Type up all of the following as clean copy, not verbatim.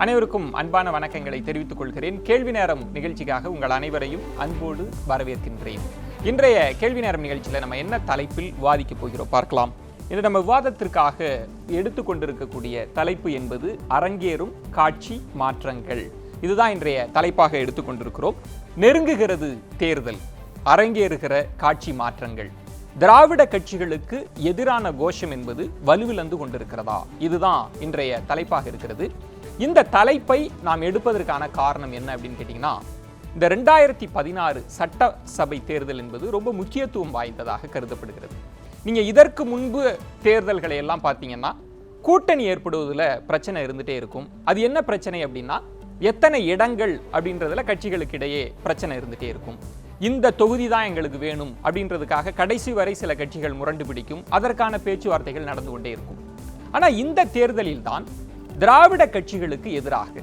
அனைவருக்கும் அன்பான வணக்கங்களை தெரிவித்துக் கொள்கிறேன். கேள்வி நேரம் நிகழ்ச்சிக்காக உங்கள் அனைவரையும் அன்போடு வரவேற்கின்றேன். இன்றைய கேள்வி நேரம் நிகழ்ச்சியில் நம்ம என்ன தலைப்பில் விவாதிக்க போகிறோம் பார்க்கலாம். இது நம்ம விவாதத்திற்காக எடுத்துக்கொண்டிருக்கக்கூடிய தலைப்பு என்பது அரங்கேறும் காட்சி மாற்றங்கள். இதுதான் இன்றைய தலைப்பாக எடுத்துக்கொண்டிருக்கிறோம். நெருங்குகிறது தேர்தல், அரங்கேறுகிற காட்சி மாற்றங்கள், திராவிட கட்சிகளுக்கு எதிரான கோஷம் என்பது வலுவிழந்து கொண்டிருக்கிறதா? இதுதான் இன்றைய தலைப்பாக இருக்கிறது. இந்த தலைப்பை நாம் எடுப்பதற்கான காரணம் என்ன அப்படின்னு கேட்டீங்கன்னா, இந்த 2016 சட்டசபை தேர்தல் என்பது ரொம்ப முக்கியத்துவம் வாய்ந்ததாக கருதப்படுகிறது. நீங்க இதற்கு முன்பு தேர்தல்களை எல்லாம் பார்த்தீங்கன்னா கூட்டணி ஏற்படுவதில் பிரச்சனை இருந்துட்டே இருக்கும். அது என்ன பிரச்சனை அப்படின்னா, எத்தனை இடங்கள் அப்படின்றதுல கட்சிகளுக்கு இடையே பிரச்சனை இருந்துட்டே இருக்கும். இந்த தொகுதி தான் எங்களுக்கு வேணும் அப்படின்றதுக்காக கடைசி வரை சில கட்சிகள் முரண்டு பிடிக்கும். அதற்கான பேச்சுவார்த்தைகள் நடந்து கொண்டே இருக்கும். ஆனால் இந்த தேர்தலில் தான் திராவிட கட்சிகளுக்கு எதிராக,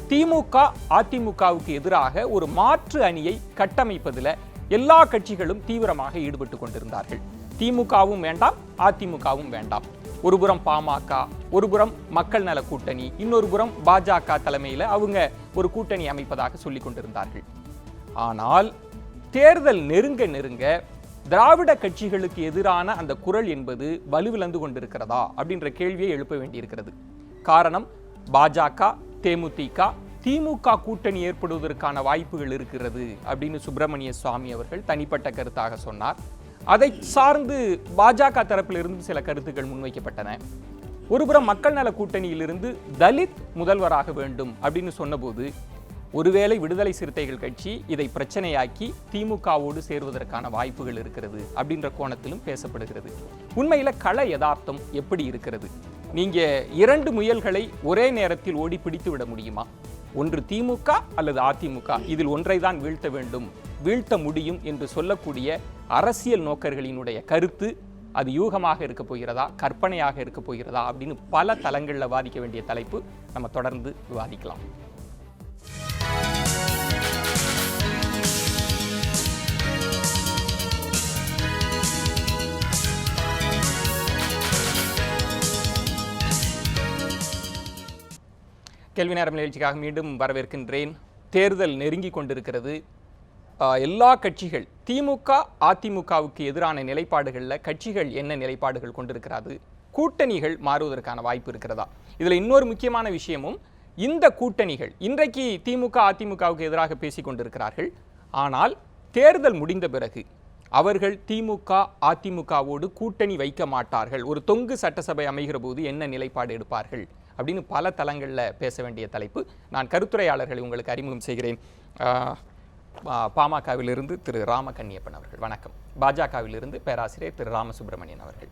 திமுக அதிமுகவுக்கு எதிராக ஒரு மாற்று அணியை கட்டமைப்பதில் எல்லா கட்சிகளும் தீவிரமாக ஈடுபட்டு கொண்டிருந்தார்கள். திமுகவும் வேண்டாம், அதிமுகவும் வேண்டாம். ஒரு புறம் பாமக, ஒரு புறம் மக்கள் நல கூட்டணி, இன்னொரு புறம் பாஜக தலைமையில் அவங்க ஒரு கூட்டணி அமைப்பதாக சொல்லிக் கொண்டிருந்தார்கள். ஆனால் தேர்தல் நெருங்க நெருங்க திராவிட கட்சிகளுக்கு எதிரான அந்த குரல் என்பது வலுவிழந்து கொண்டிருக்கிறதா அப்படின்ற கேள்வியை எழுப்ப வேண்டியிருக்கிறது. காரணம், பாஜக, தேமுதிக, திமுக கூட்டணி ஏற்படுவதற்கான வாய்ப்புகள் இருக்கிறது அப்படின்னு சுப்பிரமணிய சுவாமி அவர்கள் தனிப்பட்ட கருத்தாக சொன்னார். அதை சார்ந்து பாஜக தரப்பிலிருந்து சில கருத்துக்கள் முன்வைக்கப்பட்டன. ஒருபுறம் மக்கள் நல கூட்டணியிலிருந்து தலித் முதல்வராக வேண்டும் அப்படின்னு சொன்னபோது, ஒருவேளை விடுதலை சிறுத்தைகள் கட்சி இதை பிரச்சனையாக்கி திமுகவோடு சேருவதற்கான வாய்ப்புகள் இருக்கிறது அப்படின்ற கோணத்திலும் பேசப்படுகிறது. உண்மையில கள யதார்த்தம் எப்படி இருக்கிறது? நீங்க இரண்டு முயல்களை ஒரே நேரத்தில் ஓடி பிடித்து விட முடியுமா? ஒன்று திமுக அல்லது அதிமுக, இதில் ஒன்றை தான் வீழ்த்த வேண்டும், வீழ்த்த முடியும் என்று சொல்லக்கூடிய அரசியல் நோக்கர்களினுடைய கருத்து, அது யூகமாக இருக்க போகிறதா, கற்பனையாக இருக்க போகிறதா அப்படின்னு பல தளங்களில் விவாதிக்க வேண்டிய தலைப்பு. நம்ம தொடர்ந்து விவாதிக்கலாம். கேள்வி நேரம் நிகழ்ச்சிக்காக மீண்டும் வரவேற்கின்றேன். தேர்தல் நெருங்கி கொண்டிருக்கிறது. எல்லா கட்சிகள், திமுக அதிமுகவுக்கு எதிரான நிலைப்பாடுகளில் கட்சிகள் என்ன நிலைப்பாடுகள் கொண்டிருக்கிறது, கூட்டணிகள் மாறுவதற்கான வாய்ப்பு இருக்கிறதா? இதில் இன்னொரு முக்கியமான விஷயமும், இந்த கூட்டணிகள் இன்றைக்கு திமுக அதிமுகவுக்கு எதிராக பேசிக் கொண்டிருக்கிறார்கள். ஆனால் தேர்தல் முடிந்த பிறகு அவர்கள் திமுக அதிமுகவோடு கூட்டணி வைக்க மாட்டார்கள், ஒரு தொங்கு சட்டசபை அமைகிற போது என்ன நிலைப்பாடு எடுப்பார்கள் அப்படின்னு பல தளங்களில் பேச வேண்டிய தலைப்பு. நான் கருத்துரையாளர்களை உங்களுக்கு அறிமுகம் செய்கிறேன். பாமகவிலிருந்து திரு ராமகன்னியப்பன் அவர்கள் வணக்கம். பாஜகவிலிருந்து பேராசிரியர் திரு ராமசுப்ரமணியன் அவர்கள்,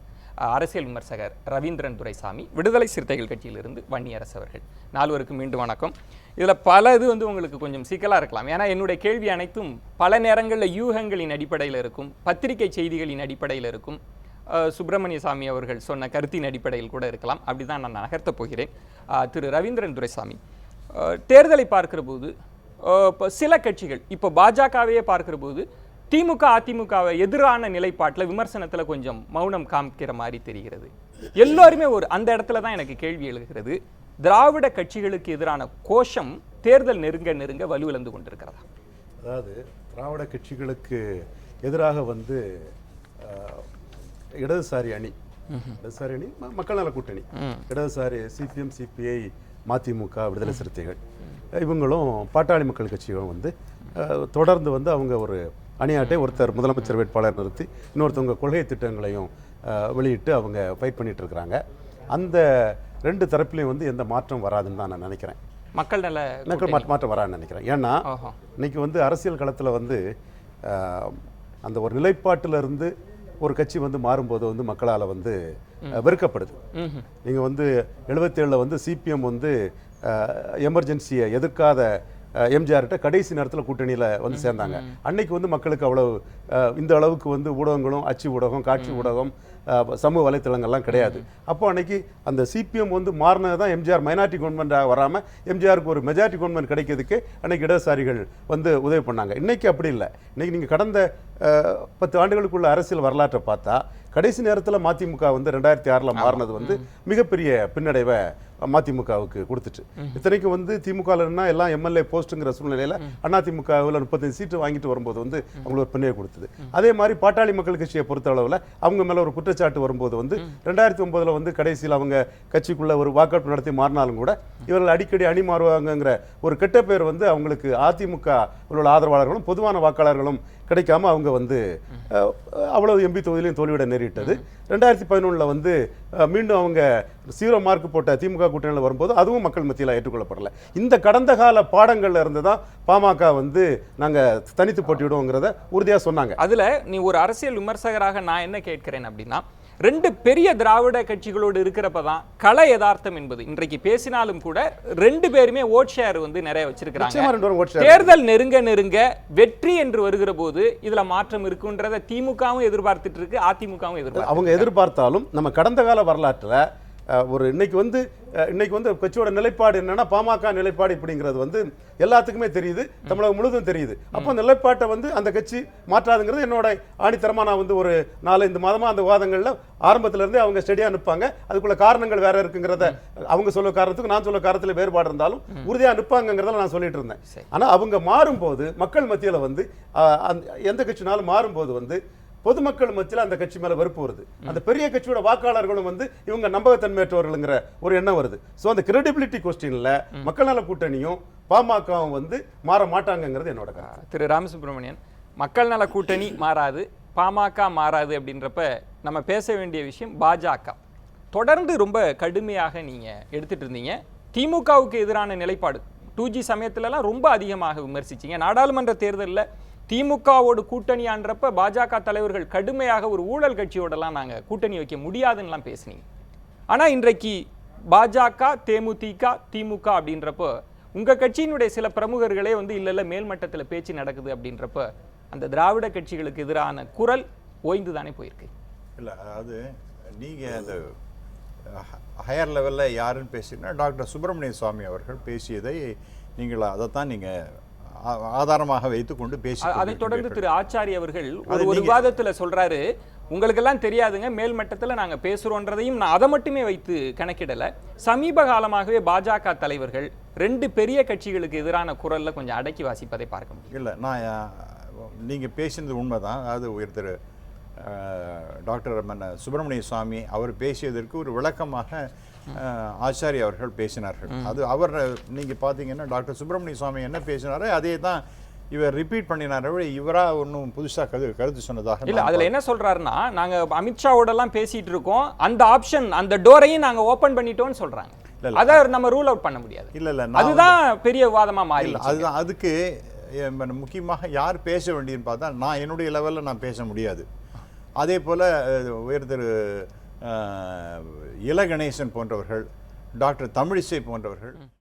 அரசியல் விமர்சகர் ரவீந்திரன் துரைசாமி, விடுதலை சிறுத்தைகள் கட்சியிலிருந்து வன்னியரசு அவர்கள். நால்வருக்கும் மீண்டும் வணக்கம். இதில் பல இது உங்களுக்கு கொஞ்சம் சிக்கலாக இருக்கலாம். ஏன்னா என்னுடைய கேள்வி அனைத்தும் பல நேரங்களில் யூகங்களின் அடிப்படையில் இருக்கும், பத்திரிகை செய்திகளின் அடிப்படையில் இருக்கும், சுப்பிரமணிய சாமி அவர்கள் சொன்ன கருத்தின் அடிப்படையில் கூட இருக்கலாம். அப்படி தான் நான் நகர்த்த போகிறேன். திரு ரவீந்திரன் துரைசாமி, தேர்தலை பார்க்கிற போது இப்போ சில கட்சிகள், இப்போ பாஜகவையே பார்க்கிற போது திமுக அதிமுகவை எதிரான நிலைப்பாட்டில் விமர்சனத்தில் கொஞ்சம் மௌனம் காமிக்கிற மாதிரி தெரிகிறது. எல்லோருமே அந்த இடத்துல தான் எனக்கு கேள்வி எழுகிறது. திராவிட கட்சிகளுக்கு எதிரான கோஷம் தேர்தல் நெருங்க நெருங்க வலுவிழந்து கொண்டிருக்கிறதா? அதாவது திராவிட கட்சிகளுக்கு எதிராக இடதுசாரி அணி, இடதுசாரி அணி மக்கள் நல கூட்டணி, இடதுசாரி சிபிஎம் சிபிஐ மதிமுக விடுதலை சிறுத்தைகள், இவங்களும் பாட்டாளி மக்கள் கட்சிகளும் தொடர்ந்து அவங்க ஒரு அணியாட்டை, ஒருத்தர் முதலமைச்சர் வேட்பாளர் நிறுத்தி இன்னொருத்தவங்க கொள்கை திட்டங்களையும் வெளியிட்டு அவங்க ஃபைட் பண்ணிட்டு இருக்கிறாங்க. அந்த ரெண்டு தரப்புலையும் எந்த மாற்றம் வராதுன்னு தான் நான் நினைக்கிறேன். மக்கள் நல மாற்றம் வராதுன்னு நினைக்கிறேன். ஏன்னா இன்னைக்கு அரசியல் களத்தில் அந்த ஒரு நிலைப்பாட்டிலிருந்து ஒரு கட்சி மாறும்போது மக்களால் வெறுக்கப்படுது. நீங்கள் 77 சிபிஎம் எமர்ஜென்சியை எதிர்க்காத எம்ஜிஆர்கிட்ட கடைசி நேரத்தில் கூட்டணியில் சேர்ந்தாங்க. அன்னைக்கு மக்களுக்கு அவ்வளவு இந்த அளவுக்கு ஊடகங்களும், அச்சு ஊடகம், காட்சி ஊடகம், சமூக வலைத்தளங்கள்லாம் கிடையாது. அப்போ அன்னைக்கு அந்த சிபிஎம் மாறினது தான் எம்ஜிஆர் மைனாரிட்டி கவர்மெண்ட்டாக வராமல் எம்ஜிஆருக்கு ஒரு மெஜாரிட்டி கவர்மெண்ட் கிடைக்கிறதுக்கு அன்னைக்கு இடதுசாரிகள் உதவி பண்ணாங்க. இன்னைக்கு அப்படி இல்லை. இன்னைக்கு நீங்கள் கடந்த 10 ஆண்டுகளுக்குள்ள அரசியல் வரலாற்றை பார்த்தா கடைசி நேரத்தில் மதிமுக 2006 மாறினது மிகப்பெரிய பின்னடைவை மதிமுகவுக்கு கொடுத்துட்டு. இத்தனைக்கும் வந்து திமுகலன்னா எல்லாம் எம்எல்ஏ போஸ்ட்டுங்கிற சூழ்நிலையில் அதிமுகவில் 35 சீட்டு வாங்கிட்டு வரும்போது வந்து அவங்களுக்கு ஒரு பின்னே கொடுத்தது. அதே மாதிரி பாட்டாளி மக்கள் கட்சியை பொறுத்த அளவில் அவங்க மேலே ஒரு குற்றச்சாட்டு வரும்போது வந்து 2009 வந்து கடைசியில் அவங்க கட்சிக்குள்ள ஒரு வாக்கெடுப்பு நடத்தி மாறினாலும் கூட இவர்கள் அடிக்கடி அணி மாறுவாங்கங்கிற ஒரு கெட்ட பேர் வந்து அவங்களுக்கு அதிமுக உள்ள ஆதரவாளர்களும் பொதுவான வாக்காளர்களும் கிடைக்காம அவங்க வந்து அவ்வளவு எம்பி தொகுதியிலையும் தோல்வியிட நேரிட்டது. 2011 வந்து மீண்டும் அவங்க 0 மார்க் போட்ட திமுக கூட்டணியில் வரும்போது அதுவும் மக்கள் மத்தியில் ஏற்றுக்கொள்ளப்படலை. இந்த கடந்த கால பாடங்கள்ல இருந்து தான் பாமக வந்து நாங்கள் தனித்து போட்டிவிடுவோங்கிறத உறுதியாக சொன்னாங்க. அதில் நீ ஒரு அரசியல் விமர்சகராக நான் என்ன கேட்கிறேன் அப்படின்னா, 2 பெரிய திராவிட கட்சிகளோடு இருக்கிறப்ப தான் கள யதார்த்தம் என்பது. இன்றைக்கு பேசினாலும் கூட 2 பேருமே ஓட் ஷேர் வந்து நிறைய வச்சிருக்காங்க. தேர்தல் நெருங்க நெருங்க வெற்றி என்று வருகிற போது இதுல மாற்றம் இருக்குன்றத திமுகவும் எதிர்பார்த்துட்டு இருக்கு, அதிமுகவும் எதிர்பார்த்து. அவங்க எதிர்பார்த்தாலும் நம்ம கடந்த கால வரலாற்றுல ஒரு இன்னைக்கு வந்து கட்சியோட நிலைப்பாடு என்னன்னா பாமக நிலைப்பாடு இப்படிங்கிறது வந்து எல்லாத்துக்குமே தெரியுது, தமிழகம் முழுவதும் தெரியுது. அப்போ நிலைப்பாட்டை வந்து அந்த கட்சி மாற்றாதுங்கிறது என்னோட ஆணித்தரமா நான் வந்து ஒரு 4-5 மாதமா அந்த வாதங்கள்ல ஆரம்பத்துல இருந்தே அவங்க ஸ்டெடியா நிற்பாங்க. அதுக்குள்ள காரணங்கள் வேற இருக்குங்கிறத அவங்க சொல்ல காரணத்துக்கு நான் சொல்ல காரணத்துல வேறுபாடு இருந்தாலும் உறுதியா நிற்பாங்கிறத நான் சொல்லிட்டு இருந்தேன். ஆனா அவங்க மாறும்போது மக்கள் மத்தியில வந்து எந்த கட்சினாலும் மாறும்போது வந்து பொதுமக்கள் மத்தியில் அந்த கட்சி மேல வெறுப்பு வருது. அந்த பெரிய கட்சியோட வாக்காளர்களும் வந்து இவங்க நம்பகத்தன்மையற்றவர்கள்ங்கிற ஒரு எண்ணம் வருது. ஸோ அந்த கிரெடிபிலிட்டி கொஸ்டின்ல மக்கள் நல கூட்டணியும் பாமகவும் வந்து மாற மாட்டாங்கிறது என்னோட கருத்து. திரு ராமசுப்ரமணியன், மக்கள் நல கூட்டணி மாறாது, பாமக மாறாது அப்படின்றப்ப நம்ம பேச வேண்டிய விஷயம் பாஜக. தொடர்ந்து ரொம்ப கடுமையாக நீங்க எடுத்துட்டு இருந்தீங்க. திமுகவுக்கு எதிரான நிலைப்பாடு 2G சமயத்துலலாம் ரொம்ப அதிகமாக விமர்சிச்சீங்க. நாடாளுமன்ற தேர்தலில் திமுகவோடு கூட்டணியான்றப்ப பாஜக தலைவர்கள் கடுமையாக ஒரு ஊழல் கட்சியோடலாம் நாங்கள் கூட்டணி வைக்க முடியாதுன்னெலாம் பேசுனீங்க. ஆனால் இன்றைக்கு பாஜக, தேமுதிக, திமுக அப்படின்றப்போ உங்கள் கட்சியினுடைய சில பிரமுகர்களே வந்து இல்லை மேல்மட்டத்தில் பேச்சு நடக்குது அப்படின்றப்ப அந்த திராவிட கட்சிகளுக்கு எதிரான குரல் ஓய்ந்து தானே போயிருக்கு. இல்லை, அதாவது நீங்கள் அந்த ஹையர் லெவலில் யாருன்னு பேசினா டாக்டர் சுப்பிரமணிய சுவாமி அவர்கள் பேசியதை நீங்கள் அதைத்தான் நீங்கள் ஆதாரமாக வைத்துக்கொண்டு பேசி, அதை தொடர்ந்து திரு ஆச்சாரி அவர்கள் ஒரு விவாதத்தில் சொல்றாரு, உங்களுக்கெல்லாம் தெரியாதுங்க, மேல்மட்டத்தில் நாங்கள் பேசுகிறோன்றதையும் நான் அதை மட்டுமே வைத்து கணக்கிடலை. சமீப காலமாகவே பாஜக தலைவர்கள் 2 பெரிய கட்சிகளுக்கு எதிரான குரலில் கொஞ்சம் அடக்கி வாசிப்பதை பார்க்க முடியும். இல்லை, நான் நீங்கள் பேசினது உண்மைதான். அதாவது ஒருத்தர் டாக்டர் சுப்பிரமணிய சுவாமி அவர் பேசியதற்கு ஒரு விளக்கமாக ஆச்சாரி அவர்கள் பேசினார்கள். அது அவர் நீங்கள் பார்த்தீங்கன்னா டாக்டர் சுப்பிரமணிய சுவாமி என்ன பேசினாரோ அதே தான் இவர் ரிப்பீட் பண்ணினார, இவரா ஒன்றும் புதுசாக கருத்து சொன்னதாக இல்லை. அதில் என்ன சொல்றாருன்னா, நாங்கள் அமித்ஷாவோடலாம் பேசிட்டு இருக்கோம், அந்த ஆப்ஷன் அந்த டோரையும் நாங்கள் ஓப்பன் பண்ணிட்டோம்னு சொல்றாங்க. அதை நம்ம ரூல் அவுட் பண்ண முடியாது. இல்லை, அதுதான் பெரிய விவாதமாக மாறி. அதுதான் அதுக்கு முக்கியமாக யார் பேச வேண்டியதுன்னு பார்த்தா நான் என்னுடைய லெவலில் நான் பேச முடியாது. அதே போல் உயர்திரு இல கணேசன் போன்றவர்கள், டாக்டர் தமிழிசை போன்றவர்கள்